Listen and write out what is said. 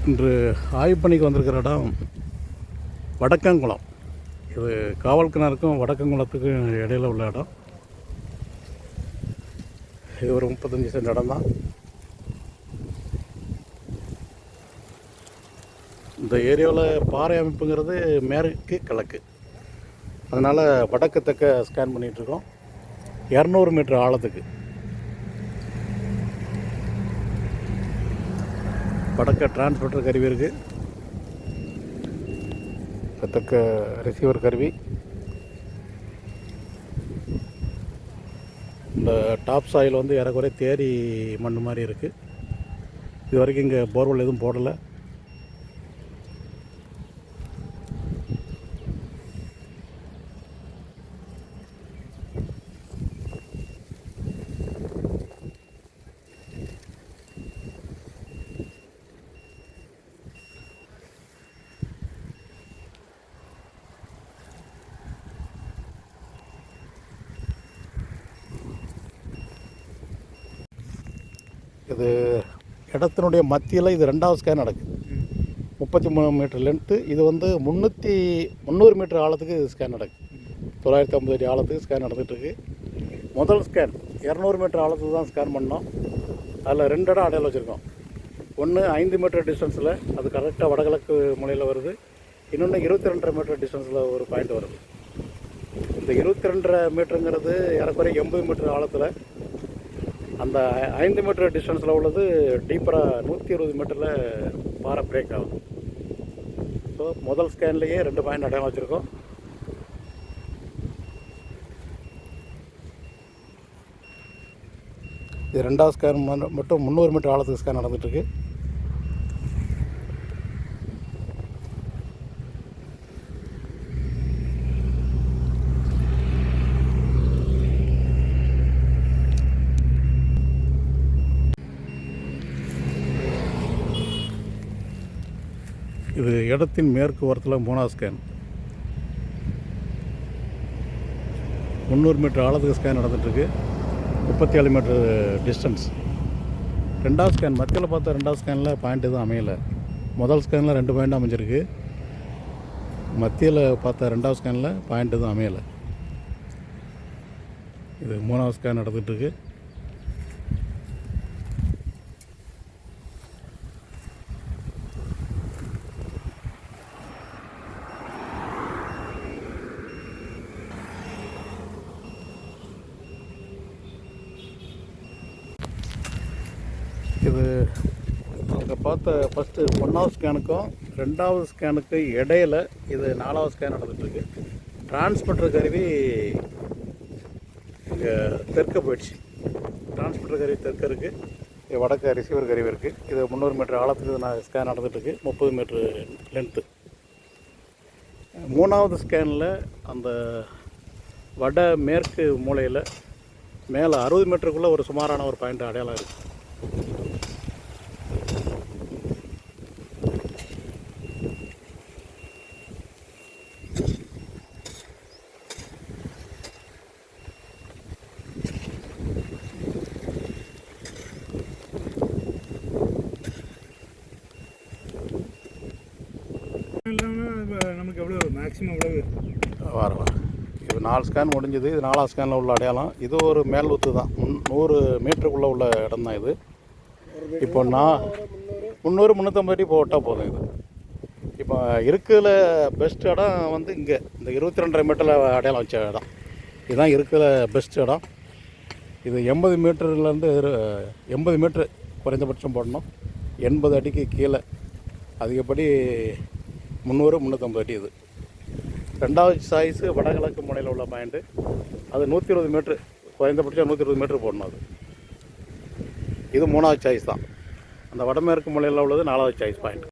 இன்று ஆய்வு பணிக்கு வந்திருக்கிற இடம் வடக்கங்குளம். இது காவல் கிணறுக்கும் வடக்கங்குளத்துக்கும் இடையில் உள்ள இடம். இது ஒரு 35 சென்ட் இடம் தான். இந்த ஏரியாவில் பாறை அமைப்புங்கிறது மேற்கு கிழக்கு, அதனால் வடக்கு தெற்க ஸ்கேன் பண்ணிகிட்ருக்கோம். 200 மீட்டர் ஆழத்துக்கு வடக்க டிரான்ஸ்மிட்டர் கருவி இருக்குது, தெற்க ரிசீவர் கருவி. இந்த டாப் சாயில் வந்து ஏறக்குறைய தேரி மண் மாதிரி இருக்குது. இது வரைக்கும் இங்கே போர்வெல் எதுவும் போடலை. இது இடத்தினுடைய மத்தியில் இது 2வது ஸ்கேன் நடக்குது. 33 மீட்டர் லென்த்து. இது வந்து 300 மீட்டர் ஆழத்துக்கு ஸ்கேன் நடக்குது. 950 அடி ஆழத்துக்கு ஸ்கேன் நடந்துகிட்ருக்கு. முதல் ஸ்கேன் 200 மீட்டர் ஆழத்துக்கு தான் ஸ்கேன் பண்ணோம். அதில் 2 இடம் அடையாளம் வச்சுருக்கோம். ஒன்று 5 மீட்டர் டிஸ்டன்ஸில், அது கரெக்டாக வடகிழக்கு முனையில் வருது. இன்னொன்று 22.5 மீட்டர் டிஸ்டன்ஸில் ஒரு பாயிண்ட் வருது. இந்த 22.5 மீட்டருங்கிறது ஏறக்குறைய 80 மீட்டர் ஆழத்தில். அந்த 5 மீட்டர் டிஸ்டன்ஸில் உள்ளது டீப்பராக 120 மீட்டரில் பாறை பிரேக் ஆகுது. ஸோ முதல் ஸ்கேன்லேயே 2 பாயிண்ட் அடையாளம் வச்சுருக்கோம். இது 2வது ஸ்கேன் மட்டும் 300 மீட்டர் ஆழத்துக்கு ஸ்கேன் நடந்துகிட்ருக்கு. இது இடத்தின் மேற்கு ஓரத்தில் 3வது ஸ்கேன். 300 மீட்டர் ஆழத்துக்கு ஸ்கேன் நடந்துகிட்ருக்கு. 37 மீட்டர் டிஸ்டன்ஸ். 2வது ஸ்கேன் மத்தியில் பார்த்த 2வது ஸ்கேனில் பாயிண்ட் எதுவும் அமையலை. முதல் ஸ்கேனில் 2 பாயிண்ட் அமைஞ்சிருக்கு. மத்தியில் பார்த்த 2வது ஸ்கேனில் பாயிண்ட் எதுவும் அமையலை. இது 3வது ஸ்கேன் நடந்துகிட்ருக்கு. இது அவங்க பார்த்த ஃபஸ்ட்டு 1வது ஸ்கேனுக்கும் 2வது ஸ்கேனுக்கு இடையில் இது 4வது ஸ்கேன் நடந்துகிட்ருக்கு. டிரான்ஸ்மிட்டர் கருவி இங்கே தெற்க போயிடுச்சு. டிரான்ஸ்மிட்டர் கருவி தெற்க இருக்குது, வடக்க ரிசீவர் கருவி இருக்குது. இது 300 மீட்டர் ஆழத்துக்கு ஸ்கேன் நடந்துகிட்ருக்கு. 30 மீட்ரு லென்த்து. 3வது ஸ்கேனில் அந்த வட மேற்கு மூலையில் மேலே 60 மீட்டருக்குள்ளே ஒரு சுமாரான ஒரு பாயிண்ட் அடையாளம் இருக்குது. நமக்கு எவ்வளோ மேக்ஸிமம் எவ்வளவு வர இது 4 ஸ்கேன் முடிஞ்சது. இது 4வது ஸ்கேனில் உள்ள அடையாளம். இது ஒரு மேல் ஊற்று தான். 100 மீட்டருக்குள்ளே உள்ள இடம் தான் இது. இப்போ 300 350 அடி போட்டால் போதும். இது இப்போ இருக்கிற பெஸ்ட் இடம் வந்து இங்கே இந்த 22.5 மீட்டரில் அடையாளம் வச்ச இடம். இதுதான் இருக்கிற பெஸ்ட் இடம். இது 80 மீட்டர்லேருந்து 80 மீட்ரு குறைந்தபட்சம் போடணும். 80 அடிக்கு கீழே அதிகப்படி 300 350 அடி. இது 2வது சாய்ஸு வடகிழக்கு முனையில் உள்ள பாயிண்ட்டு. அது 120 மீட்ரு குறைந்தபட்சம் 120 மீட்ரு போடணும். அது இது 3வது சாய்ஸ் தான். அந்த வடமேற்கு முனையில் உள்ளது 4வது சாய்ஸ் பாயிண்ட்.